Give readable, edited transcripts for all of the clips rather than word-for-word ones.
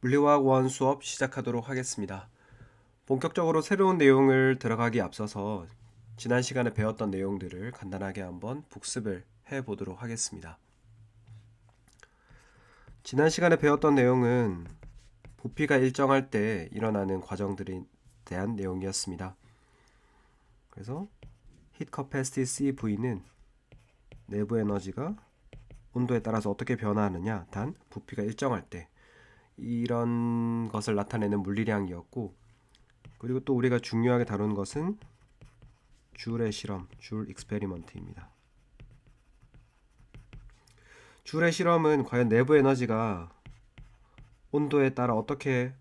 물리화학 1 수업 시작하도록 하겠습니다. 본격적으로 새로운 내용을 들어가기 앞서서 지난 시간에 배웠던 내용들을 간단하게 한번 복습을 해보도록 하겠습니다. 지난 시간에 배웠던 내용은 부피가 일정할 때 일어나는 과정들에 대한 내용이었습니다. 그래서 Heat Capacity CV는 내부 에너지가 온도에 따라서 어떻게 변화하느냐, 단 부피가 일정할 때 이런 것을 나타내는 물리량이었고, 그리고 또 우리가 중요하게 다룬 것은 줄의 실험, 줄 익스페리먼트입니다. 줄의 실험은 과연 내부 에너지가 온도에 따라 어떻게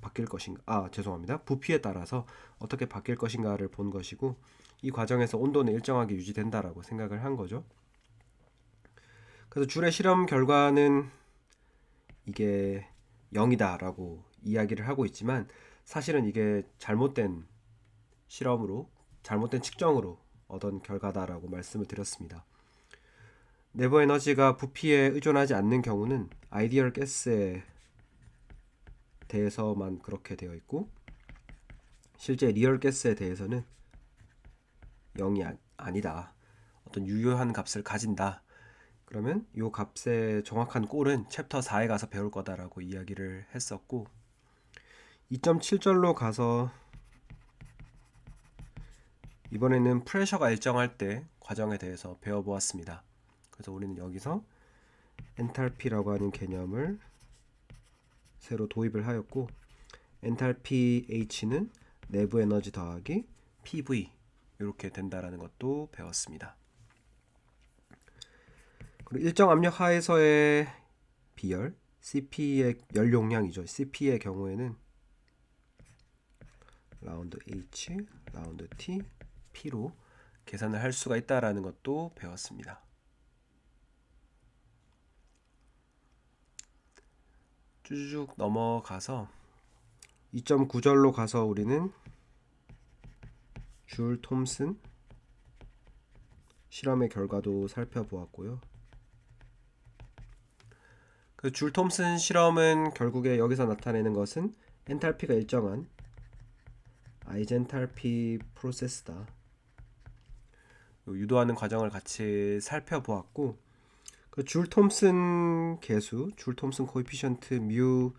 바뀔 것인가, 부피에 따라서 어떻게 바뀔 것인가를 본 것이고, 이 과정에서 온도는 일정하게 유지된다라고 생각을 한 거죠. 그래서 줄의 실험 결과는 이게 0이다라고 이야기를 하고 있지만, 사실은 이게 잘못된 실험으로, 잘못된 측정으로 얻은 결과다라고 말씀을 드렸습니다. 내부 에너지가 부피에 의존하지 않는 경우는 아이디얼 가스에 대해서만 그렇게 되어 있고, 실제 리얼 가스에 대해서는 0이 아니다, 어떤 유효한 값을 가진다. 그러면 이 값의 정확한 꼴은 챕터 4에 가서 배울 거다라고 이야기를 했었고, 2.7절로 가서 이번에는 프레셔가 일정할 때 과정에 대해서 배워보았습니다. 그래서 우리는 여기서 엔탈피라고 하는 개념을 새로 도입을 하였고, 엔탈피 H는 내부 에너지 더하기 PV 이렇게 된다라는 것도 배웠습니다. 그리고 일정 압력 하에서의 비열, CP의 열 용량이죠. CP의 경우에는 라운드 H, 라운드 T, P로 계산을 할 수가 있다라는 것도 배웠습니다. 쭉 넘어가서 2.9절로 가서 우리는 줄 톰슨 실험의 결과도 살펴보았고요. 그 줄 톰슨 실험은 결국에 여기서 나타내는 것은 엔탈피가 일정한 아이젠탈피 프로세스다. 유도하는 과정을 같이 살펴보았고, 그 줄 톰슨 계수, 줄 톰슨 코에피션트 뮤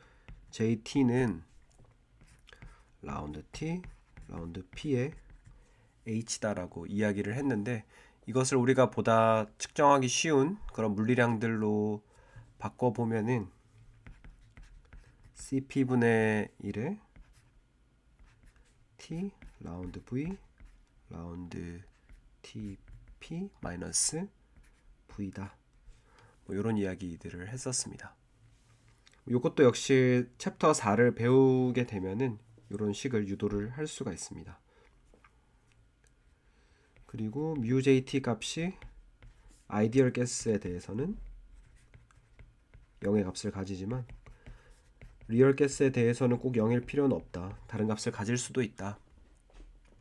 JT는 라운드 T, 라운드 P의 H다라고 이야기를 했는데, 이것을 우리가 보다 측정하기 쉬운 그런 물리량들로 바꿔보면은 CP분의 1에 T, 라운드 V, 라운드 TP 마이너스 V다. 이런 이야기들을 했었습니다. 이것도 역시 챕터 4를 배우게 되면은 이런 식을 유도를 할 수가 있습니다. 그리고 μJT 값이 아이디얼 가스에 대해서는 0의 값을 가지지만 리얼 가스에 대해서는 꼭 0일 필요는 없다. 다른 값을 가질 수도 있다.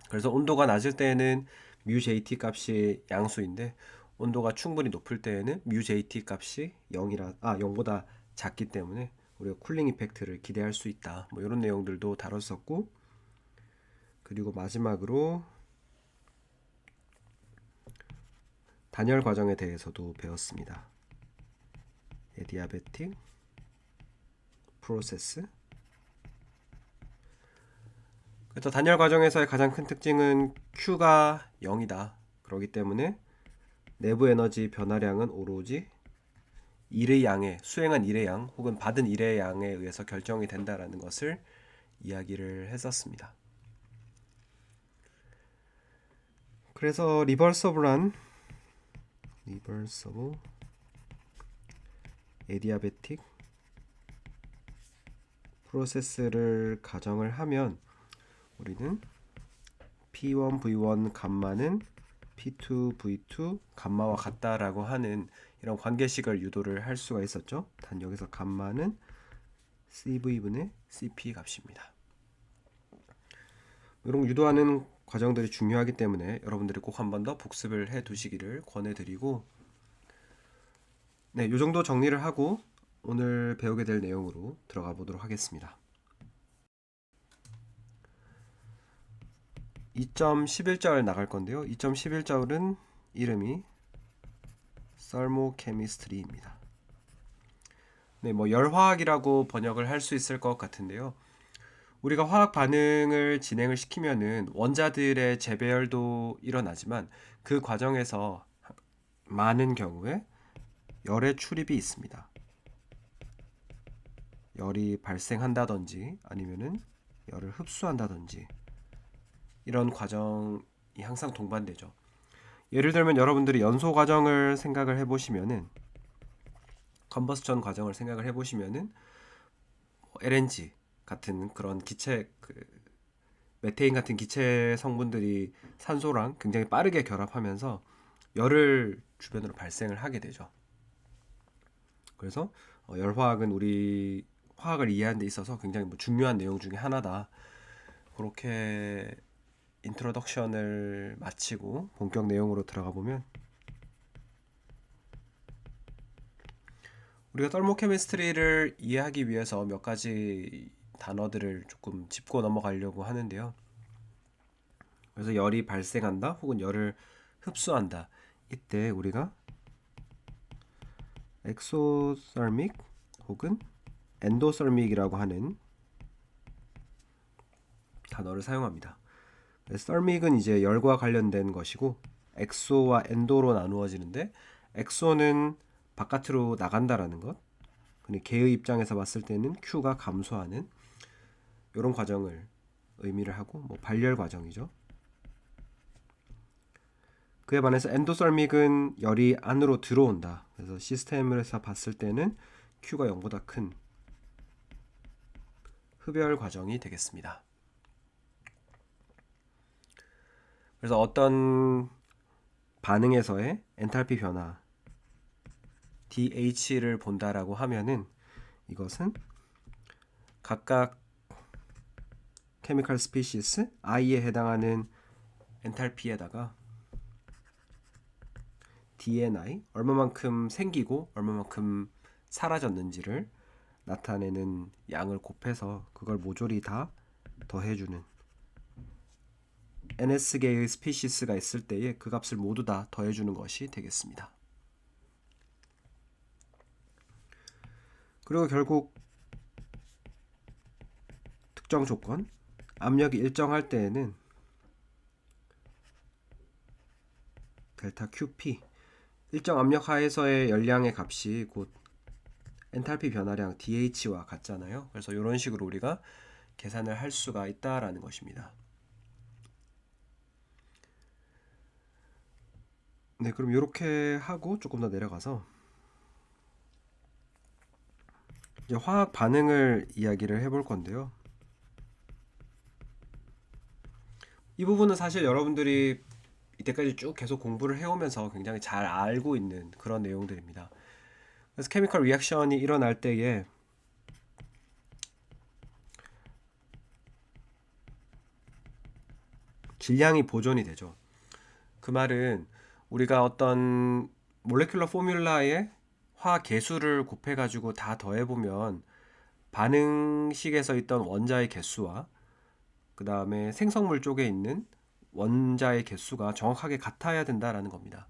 그래서 온도가 낮을 때에는 μJT 값이 양수인데, 온도가 충분히 높을 때에는 μJT 값이 0보다 작기 때문에 우리가 쿨링 이펙트를 기대할 수 있다. 이런 내용들도 다뤘었고, 그리고 마지막으로 단열 과정에 대해서도 배웠습니다. 에디아베틱 프로세스. 그래서 단열 과정에서의 가장 큰 특징은 Q가 0이다. 그렇기 때문에 내부 에너지 변화량은 오로지 일의 양에, 수행한 일의 양 혹은 받은 일의 양에 의해서 결정이 된다라는 것을 이야기를 했었습니다. 그래서 리버서블 에디아베틱 프로세스를 가정을 하면 우리는 P1 V1 감마는 P2 V2 감마와 같다라고 하는 이런 관계식을 유도를 할 수가 있었죠. 단 여기서 감마는 CV분의 CP 값입니다. 이런 유도하는 과정들이 중요하기 때문에 여러분들이 꼭 한 번 더 복습을 해 두시기를 권해드리고, 네, 이 정도 정리를 하고 오늘 배우게 될 내용으로 들어가 보도록 하겠습니다. 2.11절 나갈 건데요. 2.11절은 이름이 Thermochemistry입니다. 네, 뭐 열화학이라고 번역을 할 수 있을 것 같은데요. 우리가 화학 반응을 진행을 시키면은 원자들의 재배열도 일어나지만 그 과정에서 많은 경우에 열의 출입이 있습니다. 열이 발생한다든지 아니면은 열을 흡수한다든지 이런 과정이 항상 동반되죠. 예를 들면 여러분들이 연소 과정을 생각을 해보시면은 컨버스천 과정을 생각을 해보시면은 LNG 같은 그런 기체 메테인 같은 기체 성분들이 산소랑 굉장히 빠르게 결합하면서 열을 주변으로 발생을 하게 되죠. 그래서 열화학은 우리 화학을 이해하는 데 있어서 굉장히 중요한 내용 중에 하나다. 그렇게 인트로덕션을 마치고 본격 내용으로 들어가 보면 우리가 떨모케미스트리를 이해하기 위해서 몇 가지 단어들을 조금 짚고 넘어가려고 하는데요. 그래서 열이 발생한다 혹은 열을 흡수한다. 이때 우리가 엑소설믹 혹은 엔도설믹이라고 하는 단어를 사용합니다. 썰믹은 이제 열과 관련된 것이고 엑소와 엔도로 나누어지는데 엑소는 바깥으로 나간다라는 것. 근데 개의 입장에서 봤을 때는 Q가 감소하는 이런 과정을 의미를 하고 발열 과정이죠. 그에 반해서 엔도설믹은 열이 안으로 들어온다. 그래서 시스템에서 봤을 때는 Q가 0보다 큰 흡열 과정이 되겠습니다. 그래서 어떤 반응에서의 엔탈피 변화 DH를 본다라고 하면은 이것은 각각 케미컬 스피시스 I에 해당하는 엔탈피에다가 DNI 얼마만큼 생기고 얼마만큼 사라졌는지를 나타내는 양을 곱해서 그걸 모조리 다 더해주는 NS개의 스피시스가 있을 때에 그 값을 모두 다 더해주는 것이 되겠습니다. 그리고 결국 특정 조건, 압력이 일정할 때에는 델타 QP, 일정 압력 하에서의 열량의 값이 곧 엔탈피 변화량 DH와 같잖아요. 그래서 이런 식으로 우리가 계산을 할 수가 있다라는 것입니다. 네, 그럼 이렇게 하고 조금 더 내려가서 이제 화학 반응을 이야기를 해볼 건데요. 이 부분은 사실 여러분들이 이때까지 쭉 계속 공부를 해오면서 굉장히 잘 알고 있는 그런 내용들입니다. 그래서 케미컬 리액션이 일어날 때에 질량이 보존이 되죠. 그 말은 우리가 어떤 몰레큘러 포뮬라에 화 개수를 곱해가지고 다 더해보면 반응식에서 있던 원자의 개수와 그 다음에 생성물 쪽에 있는 원자의 개수가 정확하게 같아야 된다라는 겁니다.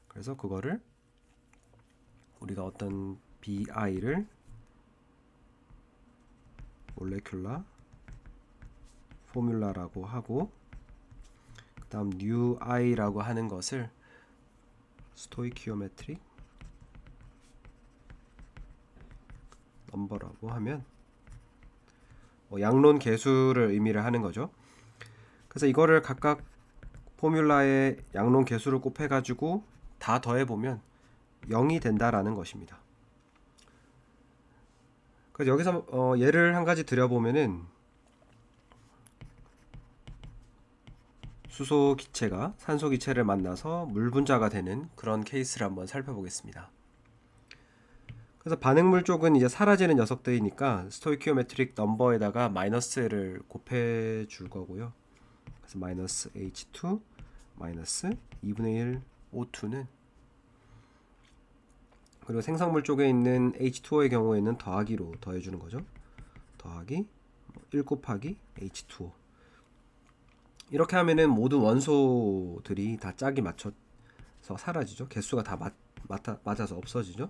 그래서 그거를 우리가 어떤 BI를 몰레큘러 포뮬라라고 하고 그 다음 UI라고 하는 것을 스토이키오메트릭 넘버라고 하면 양론 개수를 의미를 하는 거죠. 그래서 이거를 각각 포뮬라의 양론 개수를 곱해가지고 다 더해보면 0이 된다라는 것입니다. 그래서 여기서 예를 한 가지 드려보면은 수소 기체가 산소 기체를 만나서 물 분자가 되는 그런 케이스를 한번 살펴보겠습니다. 그래서 반응물 쪽은 이제 사라지는 녀석들이니까 스토이키오메트릭 넘버에다가 마이너스를 곱해 줄 거고요. 그래서 마이너스 H2 마이너스 2분의 1 O2는 그리고 생성물 쪽에 있는 H2O의 경우에는 더하기로 더해주는 거죠. 더하기 1 곱하기 H2O. 이렇게 하면은 모든 원소들이 다 짝이 맞춰서 사라지죠. 개수가 다 맞아서 없어지죠.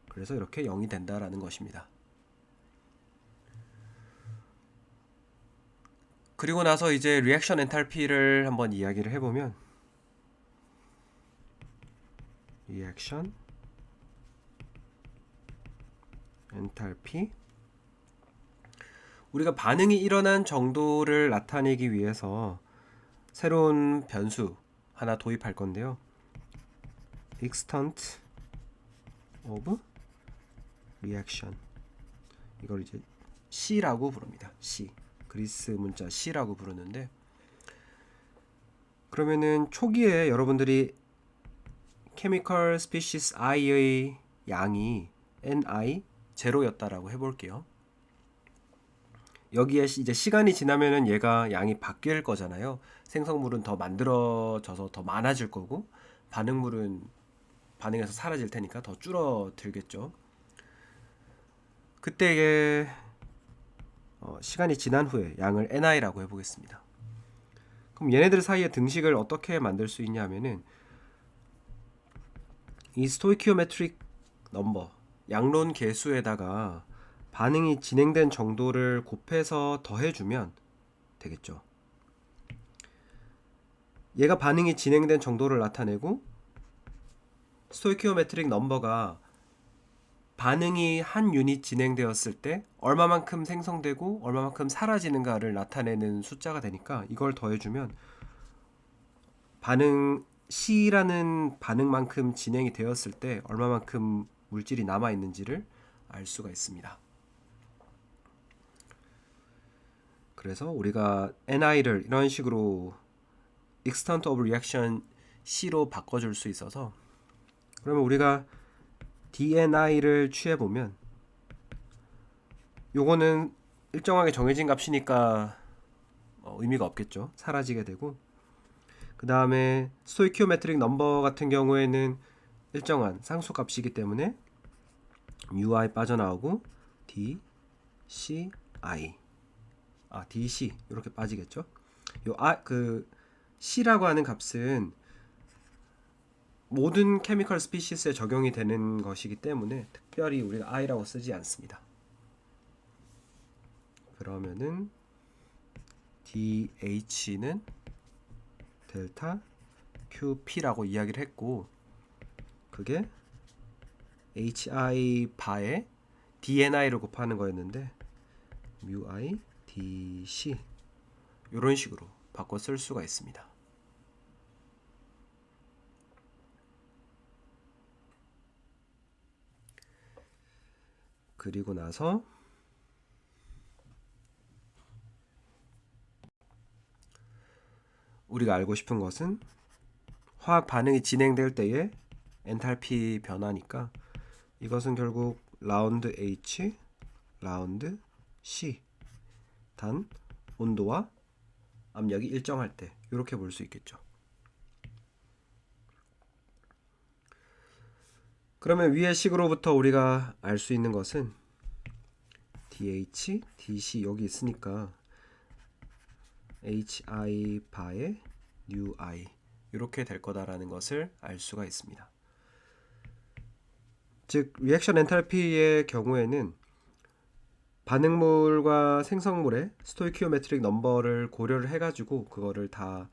그래서 이렇게 0이 된다라는 것입니다. 그리고 나서 이제 리액션 엔탈피를 한번 이야기를 해보면, 리액션 엔탈피, 우리가 반응이 일어난 정도를 나타내기 위해서 새로운 변수 하나 도입할 건데요. extent of reaction, 이걸 이제 C라고 부릅니다. C, 그리스 문자 C라고 부르는데, 그러면은 초기에 여러분들이 chemical species I의 양이 Ni 제로였다라고 해볼게요. 여기에 이제 시간이 지나면은 얘가 양이 바뀔 거잖아요. 생성물은 더 만들어져서 더 많아질 거고, 반응물은 반응에서 사라질 테니까 더 줄어들겠죠. 그때의 시간이 지난 후에 양을 Ni라고 해보겠습니다. 그럼 얘네들 사이의 등식을 어떻게 만들 수 있냐면은, 이 스토이키오메트릭 넘버, 양론 계수에다가 반응이 진행된 정도를 곱해서 더해주면 되겠죠. 얘가 반응이 진행된 정도를 나타내고, 스토이키오메트릭 넘버가 반응이 한 유닛 진행되었을 때 얼마만큼 생성되고 얼마만큼 사라지는가를 나타내는 숫자가 되니까, 이걸 더해주면 반응 C라는 반응만큼 진행이 되었을 때 얼마만큼 물질이 남아있는지를 알 수가 있습니다. 그래서 우리가 NI를 이런 식으로 extent of reaction C로 바꿔줄 수 있어서, 그러면 우리가 DNI를 취해보면, 요거는 일정하게 정해진 값이니까 의미가 없겠죠. 사라지게 되고, 그 다음에 스토이키오메트릭 넘버 같은 경우에는 일정한 상수값이기 때문에 UI 빠져나오고 DCI, DC 이렇게 빠지겠죠. 그 C라고 하는 값은 모든 케미컬 스피시스에 적용이 되는 것이기 때문에 특별히 우리가 I라고 쓰지 않습니다. 그러면은 DH는 델타 QP라고 이야기를 했고, 그게 HI 바에 DNI를 곱하는 거였는데 μI DC, 이런 식으로 바꿔 쓸 수가 있습니다. 그리고 나서 우리가 알고 싶은 것은 화학 반응이 진행될 때의 엔탈피 변화니까, 이것은 결국 라운드 H, 라운드 C, 단 온도와 압력이 일정할 때, 이렇게 볼 수 있겠죠. 그러면 위의 식으로부터 우리가 알 수 있는 것은 DH, DC 여기 있으니까 HI 바에 UI 이렇게 될 거다라는 것을 알 수가 있습니다. 즉 리액션 엔탈피의 경우에는 반응물과 생성물의 스토이키오메트릭 넘버를 고려를 해가지고 그거를 다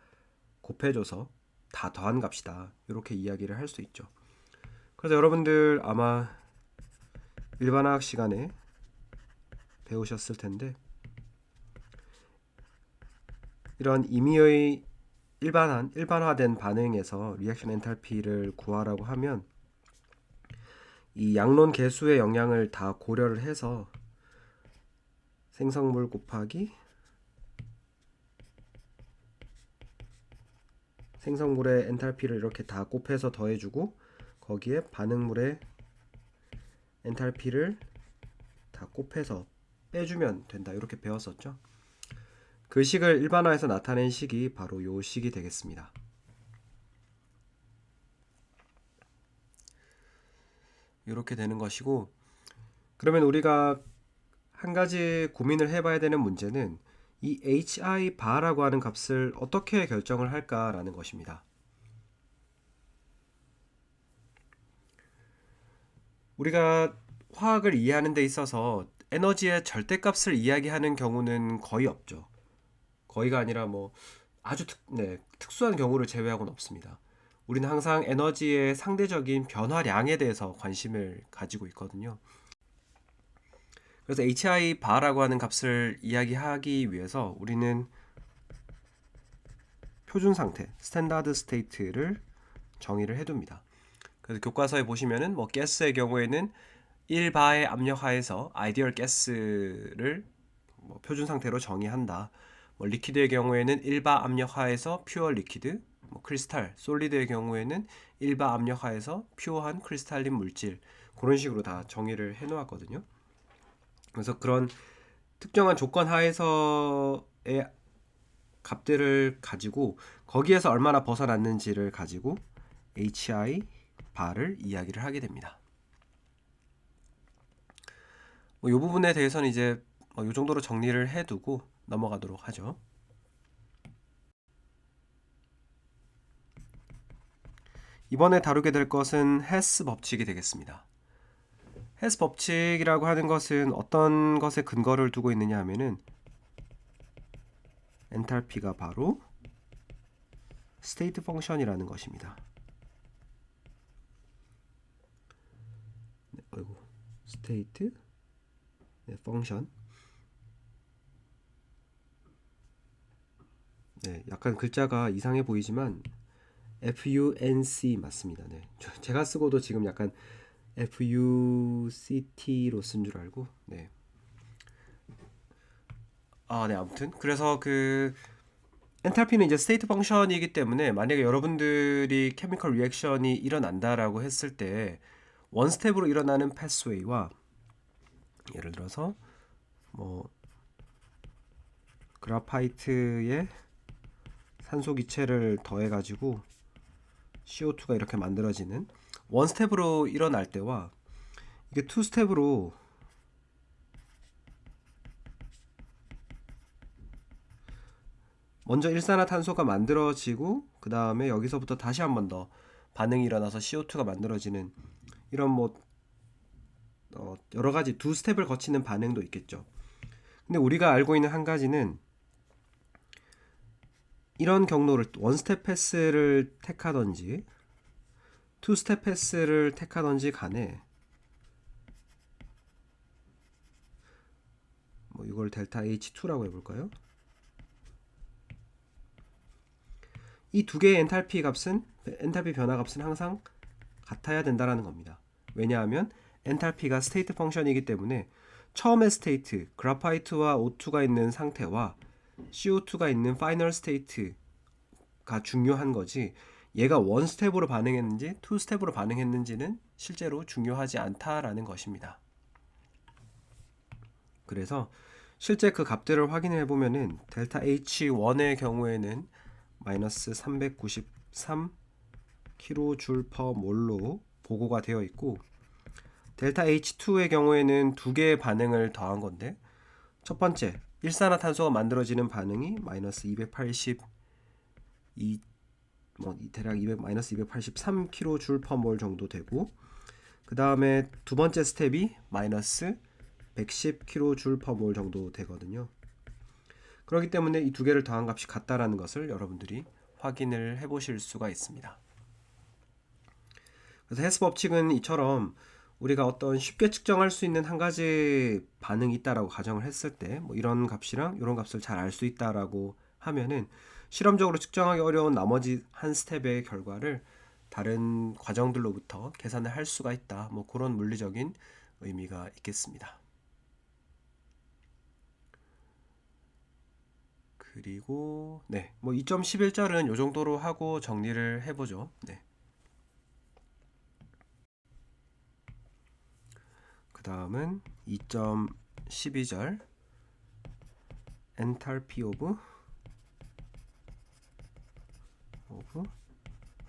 곱해줘서 다 더한 값이다, 이렇게 이야기를 할 수 있죠. 그래서 여러분들 아마 일반화학 시간에 배우셨을 텐데, 이런 임의의 일반화된 반응에서 리액션 엔탈피를 구하라고 하면 이 양론 계수의 영향을 다 고려를 해서 생성물 곱하기 생성물의 엔탈피를 이렇게 다 곱해서 더해주고, 거기에 반응물의 엔탈피를 다 곱해서 빼주면 된다, 이렇게 배웠었죠. 그 식을 일반화해서 나타낸 식이 바로 요 식이 되겠습니다. 이렇게 되는 것이고, 그러면 우리가 한 가지 고민을 해봐야 되는 문제는 이 hi 바라고 하는 값을 어떻게 결정을 할까라는 것입니다. 우리가 화학을 이해하는 데 있어서 에너지의 절대값을 이야기하는 경우는 거의 없죠. 거의가 아니라 뭐 아주 특수한 경우를 제외하고는 없습니다. 우리는 항상 에너지의 상대적인 변화량에 대해서 관심을 가지고 있거든요. 그래서 hi 바라고 하는 값을 이야기하기 위해서 우리는 표준 상태, 스탠다드 스테이트를 정의를 해둡니다. 그래서 교과서에 보시면은 뭐 가스의 경우에는 1바의 압력 하에서 아이디얼 가스를 뭐 표준 상태로 정의한다. 뭐 리퀴드의 경우에는 1바 압력 하에서 퓨어 리퀴드, 뭐 크리스탈, 솔리드의 경우에는 1바 압력 하에서 퓨어한 크리스탈린 물질, 그런 식으로 다 정의를 해놓았거든요. 그래서 그런 특정한 조건 하에서의 값들을 가지고 거기에서 얼마나 벗어났는지를 가지고 hi 바를 이야기를 하게 됩니다. 이 부분에 대해서는 이제 이 정도로 정리를 해두고 넘어가도록 하죠. 이번에 다루게 될 것은 헤스 법칙이 되겠습니다. 헤스 법칙이라고 하는 것은 어떤 것에 근거를 두고 있느냐 하면은 엔탈피가 바로 스테이트 펑션이라는 것입니다. 스테이트 펑션. 네, 약간 글자가 이상해 보이지만 FUNC 맞습니다. 네, 제가 쓰고도 지금 약간 FUCT로 쓴 줄 알고. 네. 네, 아무튼 그래서 그 엔탈피는 이제 스테이트 펑션이기 때문에 만약에 여러분들이 케미컬 리액션이 일어난다라고 했을 때 원 스텝으로 일어나는 패스웨이와 예를 들어서 뭐 그라파이트에 산소 기체를 더해 가지고 CO2가 이렇게 만들어지는 원 스텝으로 일어날 때와 이게 투 스텝으로 먼저 일산화탄소가 만들어지고 그 다음에 여기서부터 다시 한 번 더 반응이 일어나서 CO2가 만들어지는 이런 뭐 여러 가지 두 스텝을 거치는 반응도 있겠죠. 근데 우리가 알고 있는 한 가지는 이런 경로를 원 스텝 패스를 택하던지 투 스텝 패스를 택하던지 간에 뭐 이걸 델타 H2라고 해볼까요? 이 두 개의 엔탈피 변화 값은 항상 같아야 된다라는 겁니다. 왜냐하면 엔탈피가 스테이트 펑션이기 때문에 처음의 스테이트, 그라파이트와 O2가 있는 상태와 CO2가 있는 파이널 스테이트가 중요한 거지, 얘가 원 스텝으로 반응했는지 투 스텝으로 반응했는지는 실제로 중요하지 않다라는 것입니다. 그래서 실제 그 값들을 확인해 보면은 델타 H1의 경우에는 마이너스 393 kJ/몰로 보고가 되어 있고, 델타 H2의 경우에는 두 개의 반응을 더한 건데, 첫 번째 일산화탄소가 만들어지는 반응이 마이너스 282 대략 마이너스 283 kJ/몰 정도 되고, 그 다음에 두 번째 스텝이 마이너스 110 kJ/몰 정도 되거든요. 그렇기 때문에 이 두 개를 더한 값이 같다라는 것을 여러분들이 확인을 해보실 수가 있습니다. 그래서 헤스 법칙은 이처럼 우리가 어떤 쉽게 측정할 수 있는 한 가지 반응이 있다라고 가정을 했을 때, 뭐 이런 값이랑 이런 값을 잘 알 수 있다라고 하면은 실험적으로 측정하기 어려운 나머지 한 스텝의 결과를 다른 과정들로부터 계산을 할 수가 있다. 뭐 그런 물리적인 의미가 있겠습니다. 그리고 네, 뭐 2.11절은 이 정도로 하고 정리를 해보죠. 네. 그 다음은 2.12절 엔탈피 오브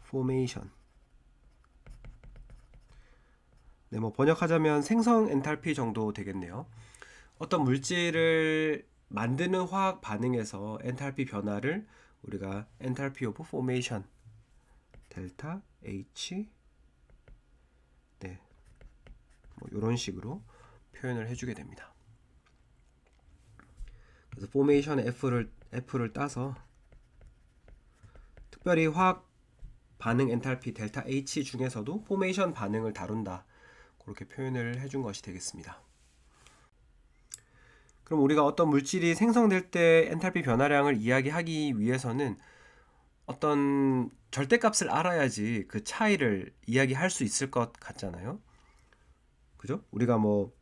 포메이션. 네, 뭐 번역하자면 생성 엔탈피 정도 되겠네요. 어떤 물질을 만드는 화학 반응에서 엔탈피 변화를 우리가 엔탈피 오브 포메이션 델타 H, 네, 뭐 이런 식으로 표현을 해주게 됩니다. 그래서 포메이션의 F를 따서 특별히 화학 반응 엔탈피 델타 H 중에서도 포메이션 반응을 다룬다, 그렇게 표현을 해준 것이 되겠습니다. 그럼 우리가 어떤 물질이 생성될 때 엔탈피 변화량을 이야기하기 위해서는 어떤 절대값을 알아야지 그 차이를 이야기할 수 있을 것 같잖아요. 그죠? 우리가 뭐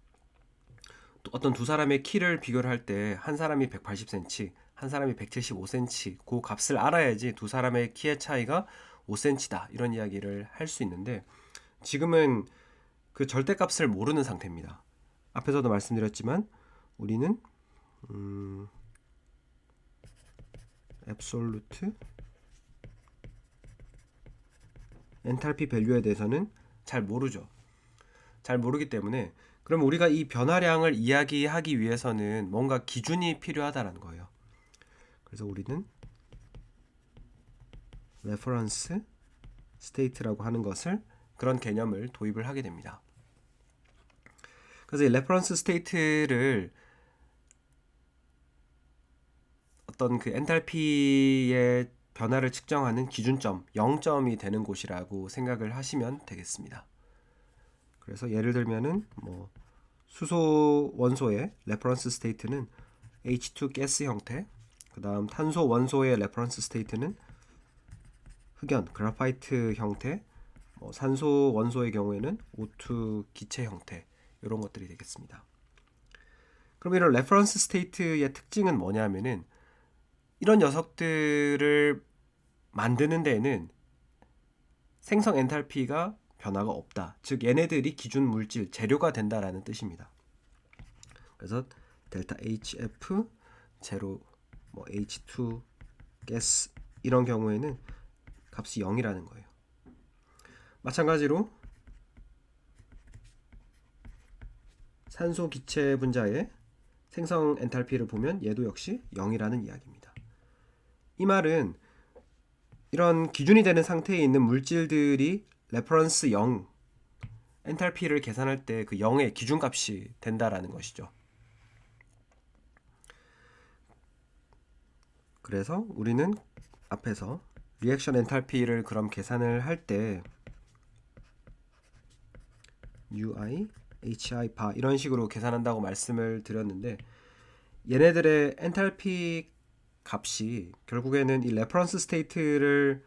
어떤 두 사람의 키를 비교를 할 때 한 사람이 180cm, 한 사람이 175cm, 그 값을 알아야지 두 사람의 키의 차이가 5cm다, 이런 이야기를 할 수 있는데, 지금은 그 절대값을 모르는 상태입니다. 앞에서도 말씀드렸지만 우리는 앱솔루트 엔탈피 밸류에 대해서는 잘 모르죠. 잘 모르기 때문에, 그럼 우리가 이 변화량을 이야기하기 위해서는 뭔가 기준이 필요하다는 거예요. 그래서 우리는 레퍼런스 스테이트라고 하는 것을, 그런 개념을 도입을 하게 됩니다. 그래서 이 레퍼런스 스테이트를 어떤 그 엔탈피의 변화를 측정하는 기준점 0점이 되는 곳이라고 생각을 하시면 되겠습니다. 그래서 예를 들면은 뭐 수소 원소의 레퍼런스 스테이트는 H2 가스 형태, 그 다음 탄소 원소의 레퍼런스 스테이트는 흑연 그래파이트 형태, 뭐 산소 원소의 경우에는 O2 기체 형태, 이런 것들이 되겠습니다. 그럼 이런 레퍼런스 스테이트의 특징은 뭐냐면은, 이런 녀석들을 만드는 데에는 생성 엔탈피가 변화가 없다, 즉 얘네들이 기준 물질 재료가 된다라는 뜻입니다. 그래서 델타 HF 제로, 뭐 H2 가스 이런 경우에는 값이 0이라는 거예요. 마찬가지로 산소 기체 분자의 생성 엔탈피를 보면 얘도 역시 0이라는 이야기입니다. 이 말은 이런 기준이 되는 상태에 있는 물질들이 레퍼런스 0 엔탈피를 계산할 때 그 0의 기준값이 된다라는 것이죠. 그래서 우리는 앞에서 리액션 엔탈피를 그럼 계산을 할 때 UI, HI 바 이런 식으로 계산한다고 말씀을 드렸는데, 얘네들의 엔탈피 값이 결국에는 이 레퍼런스 스테이트를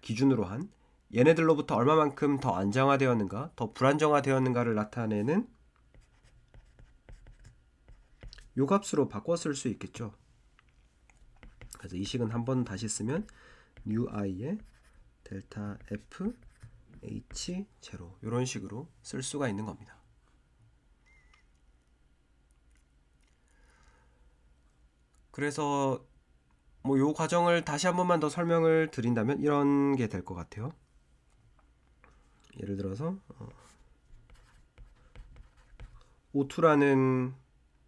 기준으로 한 얘네들로부터 얼마만큼 더 안정화되었는가, 더 불안정화되었는가를 나타내는 요 값으로 바꿔 쓸 수 있겠죠. 그래서 이 식은 한번 다시 쓰면 UI의 델타 F H 제로, 이런 식으로 쓸 수가 있는 겁니다. 그래서 뭐 요 과정을 다시 한 번만 더 설명을 드린다면 이런 게 될 것 같아요. 예를 들어서 O2라는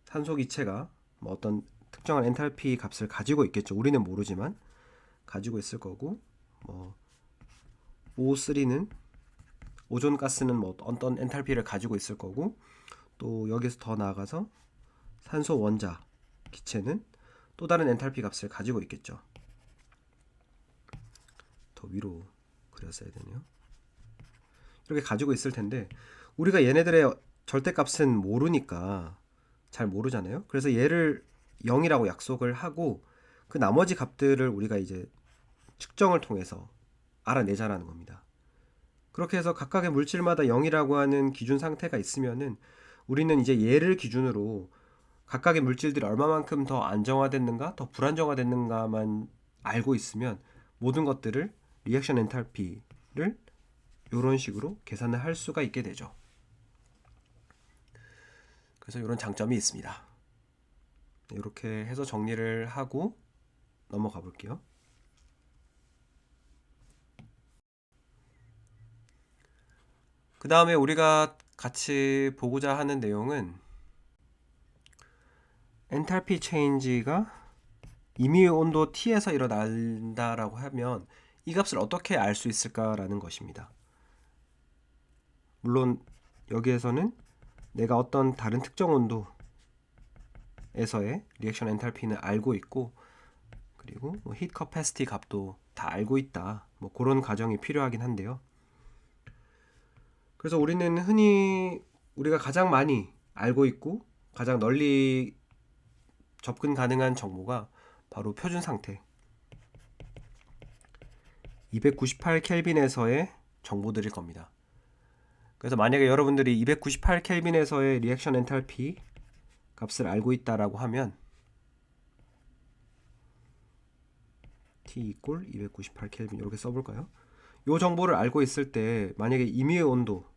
산소 기체가 뭐 어떤 특정한 엔탈피 값을 가지고 있겠죠. 우리는 모르지만 가지고 있을 거고, 뭐 O3는 오존 가스는 뭐 어떤 엔탈피를 가지고 있을 거고, 또 여기서 더 나아가서 산소 원자 기체는 또 다른 엔탈피 값을 가지고 있겠죠. 더 위로 그렸어야 되네요. 이렇게 가지고 있을 텐데 우리가 얘네들의 절대값은 모르니까 잘 모르잖아요. 그래서 얘를 0이라고 약속을 하고 그 나머지 값들을 우리가 이제 측정을 통해서 알아내자라는 겁니다. 그렇게 해서 각각의 물질마다 0이라고 하는 기준 상태가 있으면은 우리는 이제 얘를 기준으로 각각의 물질들이 얼마만큼 더 안정화됐는가, 더 불안정화됐는가만 알고 있으면 모든 것들을 리액션 엔탈피를 이런 식으로 계산을 할 수가 있게 되죠. 그래서 이런 장점이 있습니다. 이렇게 해서 정리를 하고 넘어가 볼게요. 그 다음에 우리가 같이 보고자 하는 내용은 엔탈피 체인지가 임의 온도 T에서 일어난다라고 하면 이 값을 어떻게 알 수 있을까라는 것입니다. 물론 여기에서는 내가 어떤 다른 특정 온도에서의 리액션 엔탈피는 알고 있고, 그리고 히트 커패시티 값도 다 알고 있다. 그런 과정이 필요하긴 한데요. 그래서 우리는 흔히 우리가 가장 많이 알고 있고 가장 널리 접근 가능한 정보가 바로 표준 상태 298 켈빈에서의 정보들일 겁니다. 그래서 만약에 여러분들이 298 켈빈에서의 리액션 엔탈피 값을 알고 있다라고 하면 T 이꼴 298 켈빈 이렇게 써볼까요? 이 정보를 알고 있을 때 만약에 임의의 온도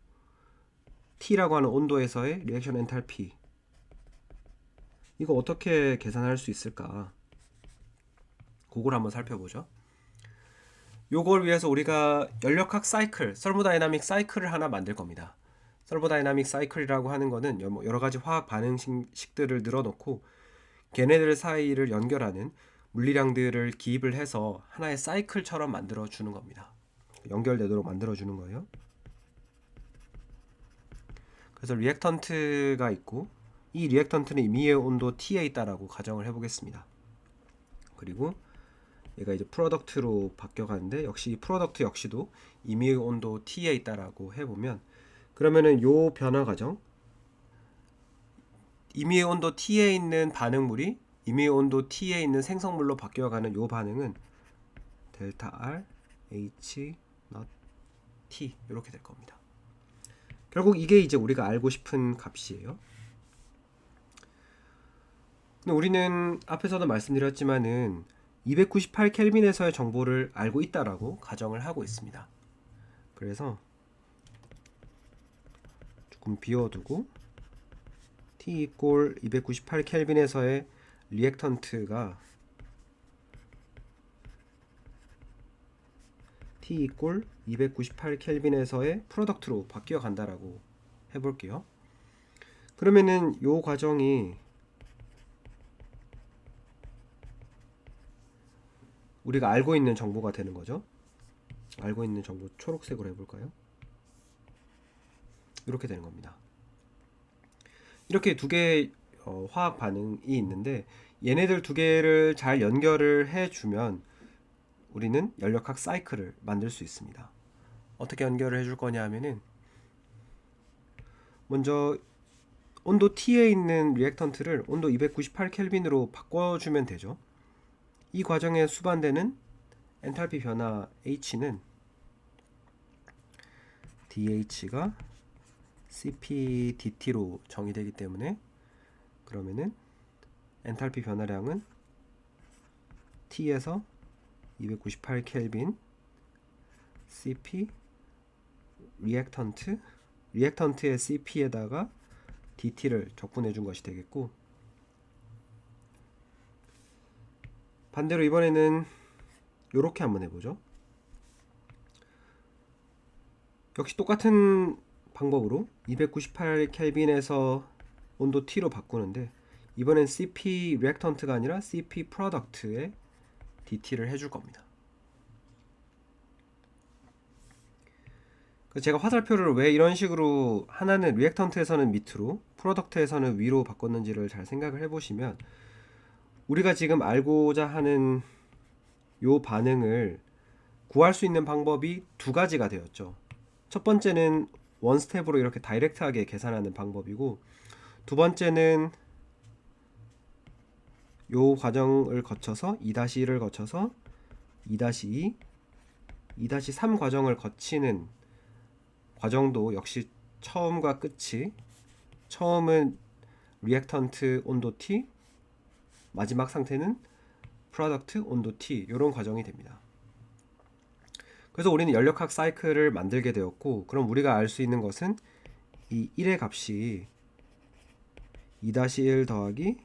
T라고 하는 온도에서의 리액션 엔탈피 이거 어떻게 계산할 수 있을까? 그걸 한번 살펴보죠. 요걸 위해서 우리가 연력학 사이클, 서모다이나믹 사이클을 하나 만들 겁니다. 서모다이나믹 사이클이라고 하는 거는 여러 가지 화학 반응식들을 늘어놓고 걔네들 사이를 연결하는 물리량들을 기입을 해서 하나의 사이클처럼 만들어 주는 겁니다. 연결되도록 만들어 주는 거예요. 그래서 리액턴트가 있고 이 리액턴트는 임의의 온도 T에 있다라고 가정을 해보겠습니다. 그리고 얘가 이제 프로덕트로 바뀌어가는데 역시 프로덕트 역시도 임의의 온도 T에 있다라고 해보면 그러면은 요 변화 과정 임의의 온도 T에 있는 반응물이 임의의 온도 T에 있는 생성물로 바뀌어가는 요 반응은 델타 R H not T 이렇게 될 겁니다. 결국 이게 이제 우리가 알고 싶은 값이에요. 근데 우리는 앞에서도 말씀드렸지만은 298 켈빈에서의 정보를 알고 있다라고 가정을 하고 있습니다. 그래서 조금 비워두고 T 이꼴 298 켈빈에서의 리액턴트가 T 이꼴 298 켈빈에서의 프로덕트로 바뀌어 간다라고 해볼게요. 그러면은 요 과정이 우리가 알고 있는 정보가 되는 거죠. 알고 있는 정보 초록색으로 해볼까요? 이렇게 되는 겁니다. 이렇게 두 개의 화학 반응이 있는데 얘네들 두 개를 잘 연결을 해주면 우리는 연력학 사이클을 만들 수 있습니다. 어떻게 연결을 해줄 거냐 하면은 먼저 온도 T에 있는 리액턴트를 온도 298 켈빈으로 바꿔주면 되죠. 이 과정에 수반되는 엔탈피 변화 H는 DH가 CPDT로 정의되기 때문에 그러면은 엔탈피 변화량은 T에서 298 켈빈 CP 리액턴트의 CP에다가 DT를 적분해 준 것이 되겠고, 반대로 이번에는 이렇게 한번 해보죠. 역시 똑같은 방법으로 298 켈빈에서 온도 T로 바꾸는데 이번엔 CP 리액턴트가 아니라 CP 프로덕트에 DT를 해줄 겁니다. 그래서 제가 화살표를 왜 이런 식으로 하나는 리액턴트에서는 밑으로 프로덕트에서는 위로 바꿨는지를 잘 생각을 해보시면 우리가 지금 알고자 하는 요 반응을 구할 수 있는 방법이 두 가지가 되었죠. 첫 번째는 원 스텝으로 이렇게 다이렉트하게 계산하는 방법이고, 두 번째는 요 과정을 거쳐서 2-1을 거쳐서 2-2, 2-3 과정을 거치는 과정도 역시 처음과 끝이, 처음은 리액턴트 온도 T, 마지막 상태는 프로덕트 온도 T, 이런 과정이 됩니다. 그래서 우리는 연력학 사이클을 만들게 되었고, 그럼 우리가 알 수 있는 것은 이 1의 값이 2-1 더하기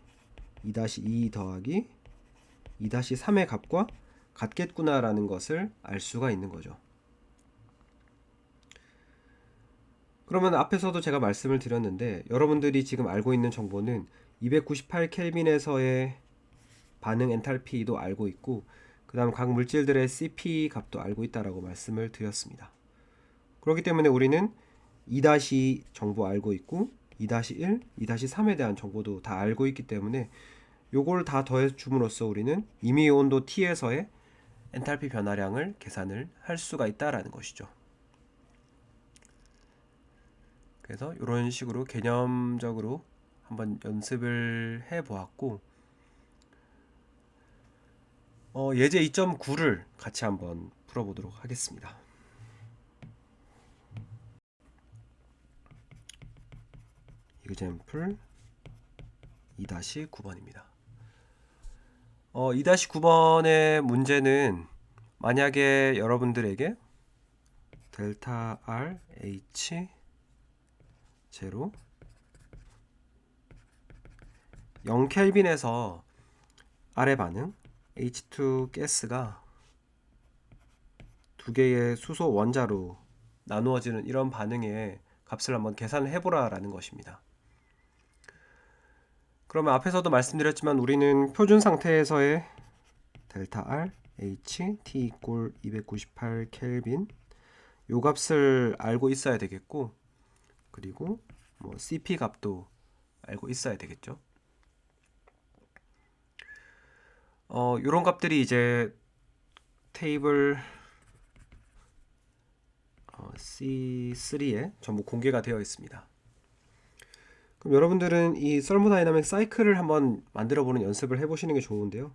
2-2 더하기 2-3의 값과 같겠구나 라는 것을 알 수가 있는 거죠. 그러면 앞에서도 제가 말씀을 드렸는데 여러분들이 지금 알고 있는 정보는 298 켈빈에서의 반응 엔탈피도 알고 있고 그 다음 각 물질들의 CP 값도 알고 있다라고 말씀을 드렸습니다. 그렇기 때문에 우리는 2- 정보 알고 있고 2-1, 2-3에 대한 정보도 다 알고 있기 때문에 요걸 다 더해 줌으로써 우리는 임의 온도 T에서의 엔탈피 변화량을 계산을 할 수가 있다라는 것이죠. 그래서 이런 식으로 개념적으로 한번 연습을 해 보았고 예제 2.9를 같이 한번 풀어보도록 하겠습니다. example 2-9번입니다. 2-9번의 문제는 만약에 여러분들에게 델타 R H 제로 0켈빈에서 아래 반응 H2 가스가 두 개의 수소 원자로 나누어지는 이런 반응의 값을 한번 계산을 해보라 라는 것입니다. 그러면 앞에서도 말씀드렸지만 우리는 표준 상태에서의 델타 R H T 이꼴 298 켈빈 요 값을 알고 있어야 되겠고 그리고 뭐 CP 값도 알고 있어야 되겠죠. 요런 값들이 이제 테이블 C3에 전부 공개가 되어 있습니다. 그럼 여러분들은 이 서모다이나믹 사이클을 한번 만들어 보는 연습을 해 보시는 게 좋은데요.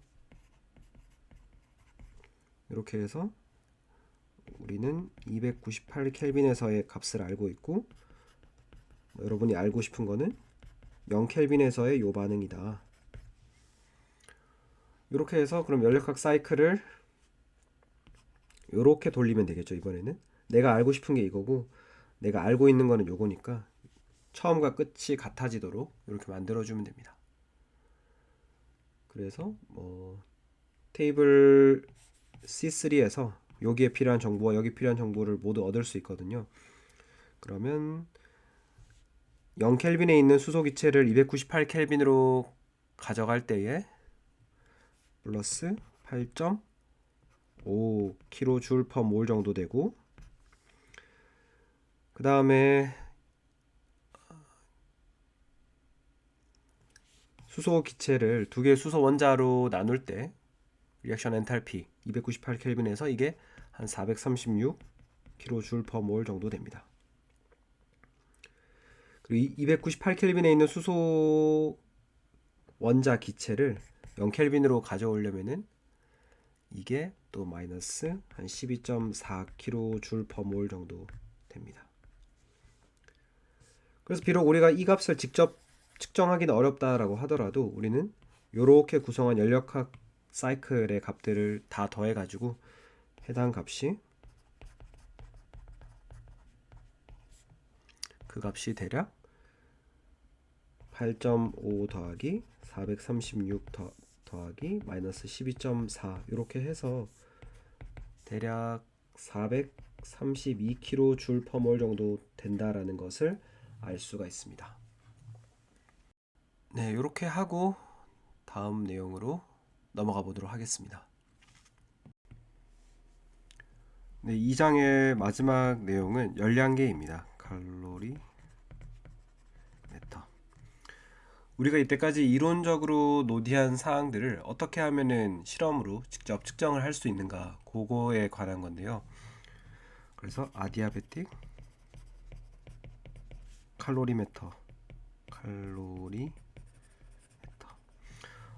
이렇게 해서 우리는 298 켈빈에서의 값을 알고 있고 여러분이 알고 싶은 거는 0 켈빈에서의 요 반응이다. 이렇게 해서 그럼 연력학 사이클을 이렇게 돌리면 되겠죠. 이번에는 내가 알고 싶은 게 이거고 내가 알고 있는 거는 요거니까 처음과 끝이 같아지도록 이렇게 만들어주면 됩니다. 그래서 테이블 C3에서 여기에 필요한 정보와 여기 필요한 정보를 모두 얻을 수 있거든요. 그러면 0켈빈에 있는 수소 기체를 298켈빈으로 가져갈 때에 플러스 8.5kJ/mol 정도 되고 그 다음에 수소 기체를 두 개의 수소 원자로 나눌 때 리액션 엔탈피 298켈빈에서 이게 한 436kJ/mol 정도 됩니다. 그리고 298켈빈에 있는 수소 원자 기체를 0켈빈으로 가져오려면은 이게 또 마이너스 한 12.4kJ/mol 정도 됩니다. 그래서 비록 우리가 이 값을 직접 측정하기는 어렵다라고 하더라도 우리는 이렇게 구성한 연력학 사이클의 값들을 다 더해가지고 해당 값이 그 값이 대략 8.5 더하기 436 더하기 마이너스 12.4 이렇게 해서 대략 432kJ/mol 정도 된다라는 것을 알 수가 있습니다. 네, 이렇게 하고 다음 내용으로 넘어가 보도록 하겠습니다. 네, 2장의 마지막 내용은 열량계입니다. 칼로리 메터. 우리가 이때까지 이론적으로 노디한 사항들을 어떻게 하면은 실험으로 직접 측정을 할 수 있는가 그거에 관한 건데요. 그래서 아디아베틱 칼로리메터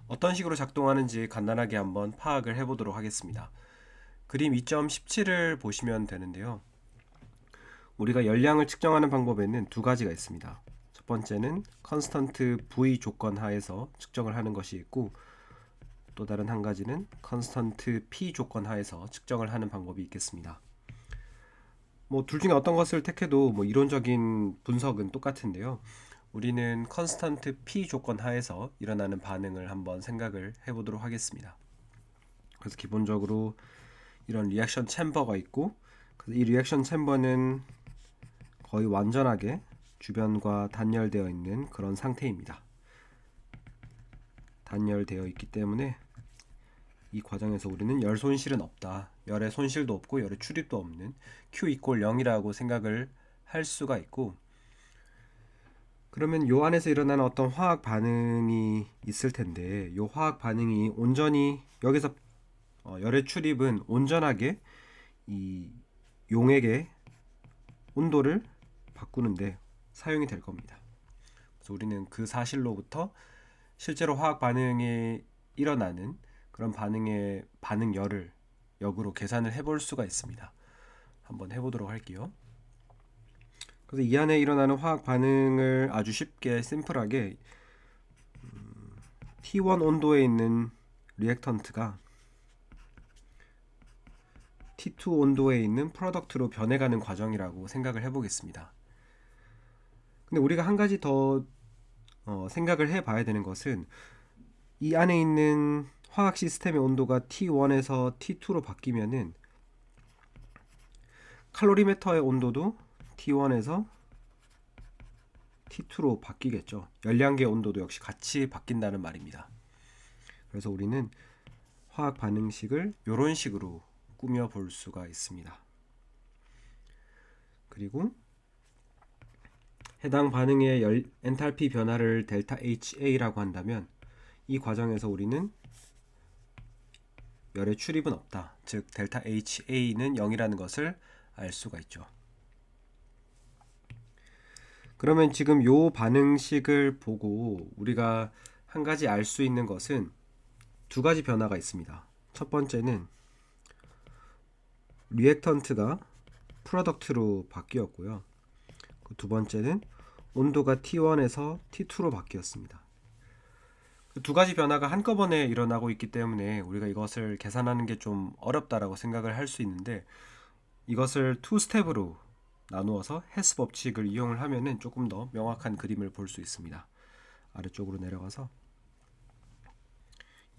어떤 식으로 작동하는지 간단하게 한번 파악을 해보도록 하겠습니다. 그림 2.17을 보시면 되는데요. 우리가 열량을 측정하는 방법에는 두 가지가 있습니다. 첫 번째는 컨스턴트 V 조건 하에서 측정을 하는 것이 있고 또 다른 한 가지는 컨스턴트 P 조건 하에서 측정을 하는 방법이 있겠습니다. 둘 중에 어떤 것을 택해도 이론적인 분석은 똑같은데요. 우리는 컨스턴트 P 조건 하에서 일어나는 반응을 한번 생각을 해보도록 하겠습니다. 그래서 기본적으로 이런 리액션 챔버가 있고 이 리액션 챔버는 거의 완전하게 주변과 단열되어 있는 그런 상태입니다. 단열되어 있기 때문에 이 과정에서 우리는 열 손실은 없다. 열의 손실도 없고 열의 출입도 없는 Q 이퀄 0이라고 생각을 할 수가 있고, 그러면 요 안에서 일어나는 어떤 화학 반응이 있을 텐데, 요 화학 반응이 온전히 여기서 열의 출입은 온전하게 이 용액의 온도를 바꾸는데 사용이 될 겁니다. 그래서 우리는 그 사실로부터 실제로 화학 반응이 일어나는 그런 반응의 반응열을 역으로 계산을 해볼 수가 있습니다. 한번 해보도록 할게요. 그래서 이 안에 일어나는 화학 반응을 아주 쉽게 심플하게 T1 온도에 있는 리액턴트가 T2 온도에 있는 프로덕트로 변해가는 과정이라고 생각을 해보겠습니다. 근데 우리가 한 가지 더 생각을 해봐야 되는 것은, 이 안에 있는 화학 시스템의 온도가 T1에서 T2로 바뀌면은 칼로리메터의 온도도 T1에서 T2로 바뀌겠죠. 열량계의 온도도 역시 같이 바뀐다는 말입니다. 그래서 우리는 화학 반응식을 이런 식으로 꾸며 볼 수가 있습니다. 그리고 해당 반응의 엔탈피 변화를 델타 HA라고 한다면, 이 과정에서 우리는 열의 출입은 없다. 즉 델타 HA는 0이라는 것을 알 수가 있죠. 그러면 지금 요 반응식을 보고 우리가 한 가지 알 수 있는 것은 두 가지 변화가 있습니다. 첫 번째는 리액턴트가 프로덕트로 바뀌었고요. 두 번째는 온도가 T1에서 T2로 바뀌었습니다. 두 가지 변화가 한꺼번에 일어나고 있기 때문에 우리가 이것을 계산하는 게 좀 어렵다라고 생각을 할 수 있는데, 이것을 투 스텝으로 나누어서 헤스 법칙을 이용을 하면은 조금 더 명확한 그림을 볼 수 있습니다. 아래쪽으로 내려가서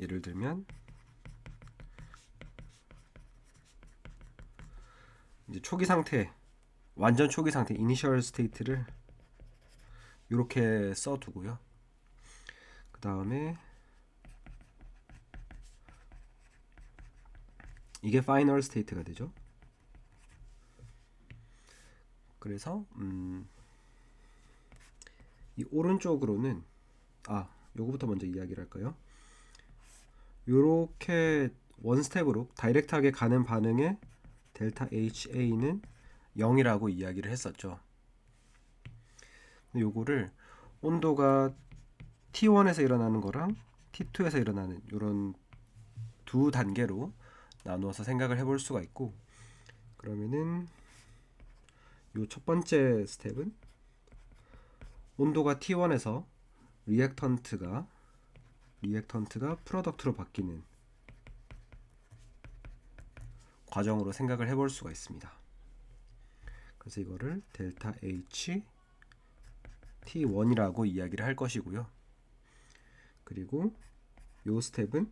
예를 들면 이제 초기 상태, 완전 초기 상태 이니셜 스테이트를 이렇게 써두고요. 그 다음에 이게 파이널 스테이트가 되죠. 그래서 이 오른쪽으로는 요거부터 먼저 이야기를 할까요? 요렇게 원 스텝으로 다이렉트하게 가는 반응의 델타 HA는 0이라고 이야기를 했었죠. 요거를 온도가 T1에서 일어나는 거랑 T2에서 일어나는 이런 두 단계로 나누어서 생각을 해볼 수가 있고, 그러면은 요 첫 번째 스텝은 온도가 T1에서 리액턴트가 프로덕트로 바뀌는 과정으로 생각을 해볼 수가 있습니다. 그래서 이거를 델타 H T1이라고 이야기를 할 것이고요. 그리고 요 스텝은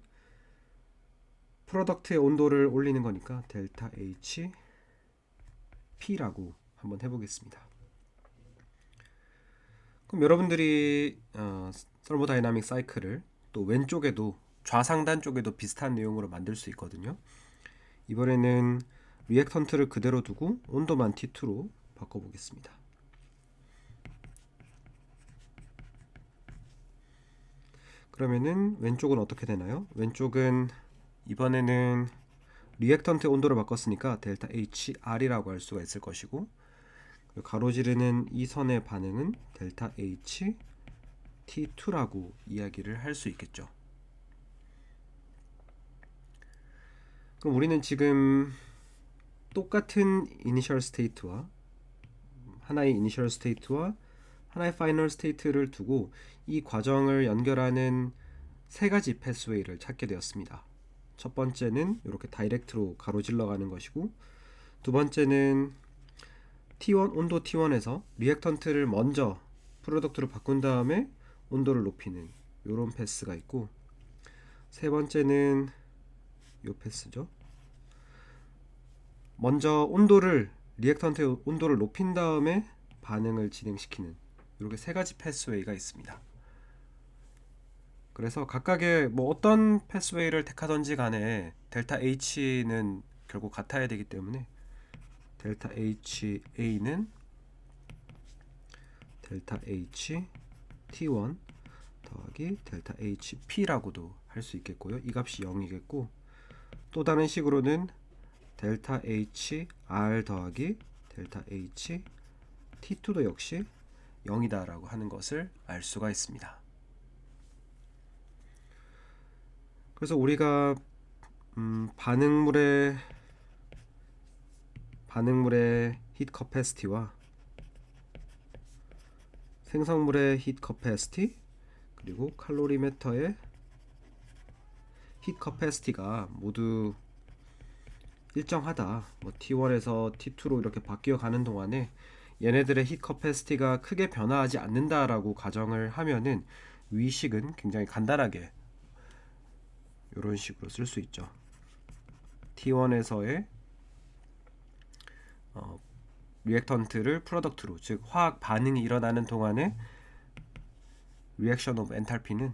프로덕트의 온도를 올리는 거니까 델타 H P라고 한번 해보겠습니다. 그럼 여러분들이 서모다이나믹 사이클을 또 왼쪽에도 좌상단 쪽에도 비슷한 내용으로 만들 수 있거든요. 이번에는 리액턴트를 그대로 두고 온도만 T2로 바꿔보겠습니다. 그러면은 왼쪽은 어떻게 되나요? 왼쪽은 이번에는 리액턴트 온도를 바꿨으니까 델타 HR이라고 할 수가 있을 것이고, 가로지르는 이 선의 반응은 델타 H T2라고 이야기를 할 수 있겠죠. 그럼 우리는 지금 똑같은 이니셜 스테이트와 하나의 이니셜 스테이트와 하나의 파이널 스테이트를 두고 이 과정을 연결하는 세 가지 패스웨이를 찾게 되었습니다. 첫 번째는 이렇게 다이렉트로 가로질러 가는 것이고, 두 번째는 T1 온도 T1에서 리액턴트를 먼저 프로덕트로 바꾼 다음에 온도를 높이는 이런 패스가 있고, 세 번째는 이 패스죠. 먼저 리액턴트의 온도를 높인 다음에 반응을 진행시키는 이렇게 세 가지 패스웨이가 있습니다. 그래서 각각의 뭐 어떤 패스웨이를 택하든지 간에 델타 H는 결국 같아야 되기 때문에 델타 HA는 델타 H T1 더하기 델타 HP라고도 할 수 있겠고요. 이 값이 0이겠고, 또 다른 식으로는 델타 HR 더하기 델타 H T2도 역시 0이다 라고 하는 것을 알 수가 있습니다. 그래서 우리가 반응물의 히트 커패시티와 생성물의 히트 커패시티 그리고 칼로리메터의 히트 커패시티가 모두 일정하다. 뭐 T1에서 T2로 이렇게 바뀌어 가는 동안에 얘네들의 히트 커패시티가 크게 변화하지 않는다라고 가정을 하면은 위식은 굉장히 간단하게 이런 식으로 쓸 수 있죠. T1에서의 리액턴트를 프로덕트로, 즉 화학 반응이 일어나는 동안에 리액션 오브 엔탈피는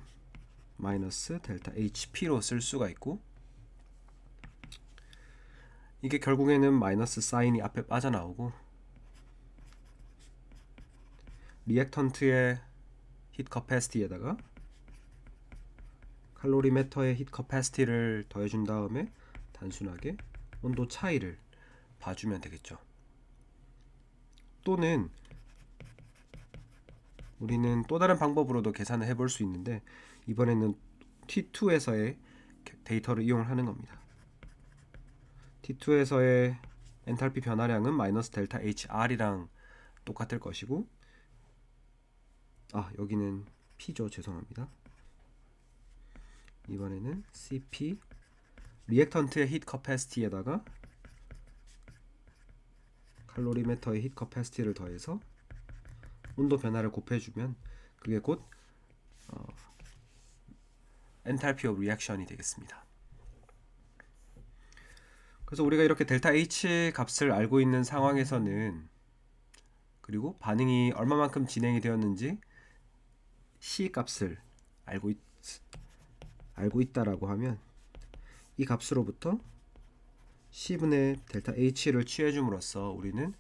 마이너스 델타 HP로 쓸 수가 있고, 이게 결국에는 마이너스 사인이 앞에 빠져나오고 리액턴트의 히트 커패시티에다가 칼로리메터의 히트 커패시티를 더해준 다음에 단순하게 온도 차이를 봐주면 되겠죠. 또는 우리는 또 다른 방법으로도 계산을 해볼 수 있는데, 이번에는 T2에서의 데이터를 이용을 하는 겁니다. T2에서의 엔탈피 변화량은 마이너스 델타 HR이랑 똑같을 것이고, 여기는 P죠. 죄송합니다. 이번에는 CP 리액턴트의 히트 커패시티에다가 칼로리메터의 히트 커패시티를 더해서 온도 변화를 곱해주면 그게 곧 엔탈피 오브 리액션이 되겠습니다. 그래서 우리가 이렇게 델타 H 값을 알고 있는 상황에서는, 그리고 반응이 얼마만큼 진행이 되었는지 C 값을 알고 있다라고 하면 이 값으로부터 C분의 델타 H를 취해줌으로써 우리는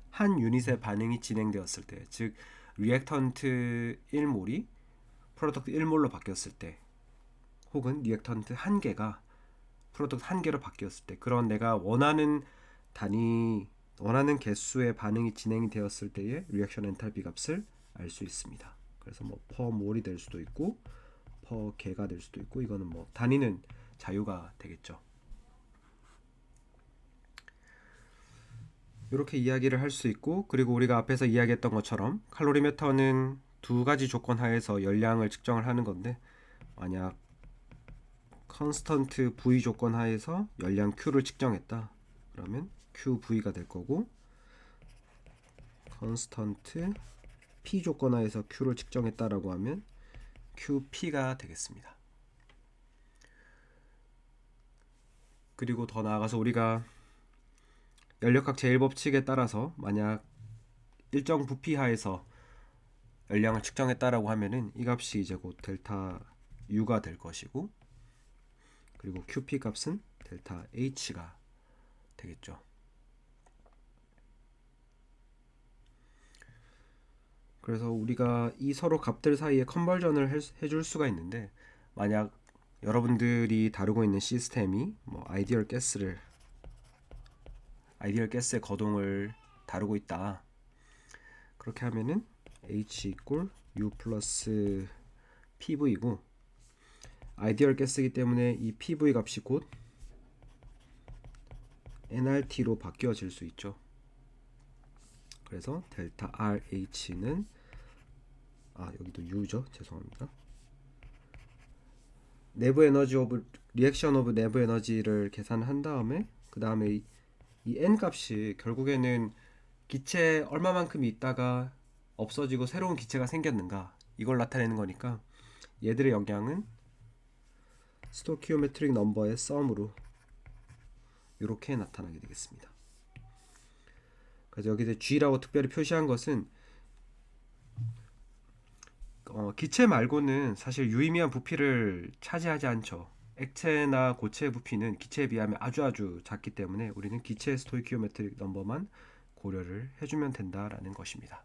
한 유닛의 반응이 진행되었을 때, 즉 리액턴트 1몰이 프로덕트 1몰로 바뀌었을 때, 혹은 리액턴트 1개가 프로덕트 1개로 바뀌었을 때, 그런 내가 원하는 개수의 반응이 진행이 되었을 때의 리액션 엔탈피 값을 알 수 있습니다. 그래서 뭐 per 몰이 될 수도 있고 per 개가 될 수도 있고, 이거는 뭐 단위는 자유가 되겠죠. 이렇게 이야기를 할 수 있고, 그리고 우리가 앞에서 이야기했던 것처럼 칼로리메터는 두 가지 조건 하에서 열량을 측정을 하는 건데, 만약 컨스턴트 V 조건 하에서 열량 Q를 측정했다 그러면 QV가 될 거고, 컨스턴트 P 조건 하에서 Q를 측정했다라고 하면 QP가 되겠습니다. 그리고 더 나아가서 우리가 연력학 제1법칙에 따라서 만약 일정 부피 하에서 열량을 측정했다라고 하면은 이 값이 이제 곧 델타 U가 될 것이고, 그리고 QP 값은 델타 H가 되겠죠. 그래서 우리가 이 서로 값들 사이에 컨버전을 해줄 수가 있는데, 만약 여러분들이 다루고 있는 시스템이 뭐 아이디얼 가스의 거동을 다루고 있다, 그렇게 하면은 H equal U 플러스 PV고, 아이디얼 가스이기 때문에 이 PV 값이 곧 nRT로 바뀌어질 수 있죠. 그래서 델타 RH는 여기도 U죠. 죄송합니다. 내부 에너지 오브 리액션 오브 내부 에너지를 계산한 다음에, 그 다음에 이 N 값이 결국에는 기체 얼마만큼 있다가 없어지고 새로운 기체가 생겼는가, 이걸 나타내는 거니까 얘들의 영향은 스토키오메트릭 넘버의 썸으로 이렇게 나타나게 되겠습니다. 그래서 여기서 G라고 특별히 표시한 것은 기체 말고는 사실 유의미한 부피를 차지하지 않죠. 액체나 고체의 부피는 기체에 비하면 아주 작기 때문에 우리는 기체의 스토이키오메트릭 넘버만 고려를 해주면 된다라는 것입니다.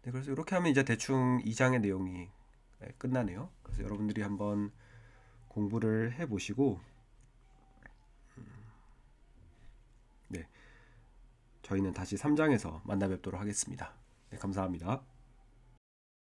네, 그래서 이렇게 하면 이제 대충 2장의 내용이 끝나네요. 그래서 여러분들이 한번 공부를 해보시고 네, 저희는 다시 3장에서 만나 뵙도록 하겠습니다. 네, 감사합니다.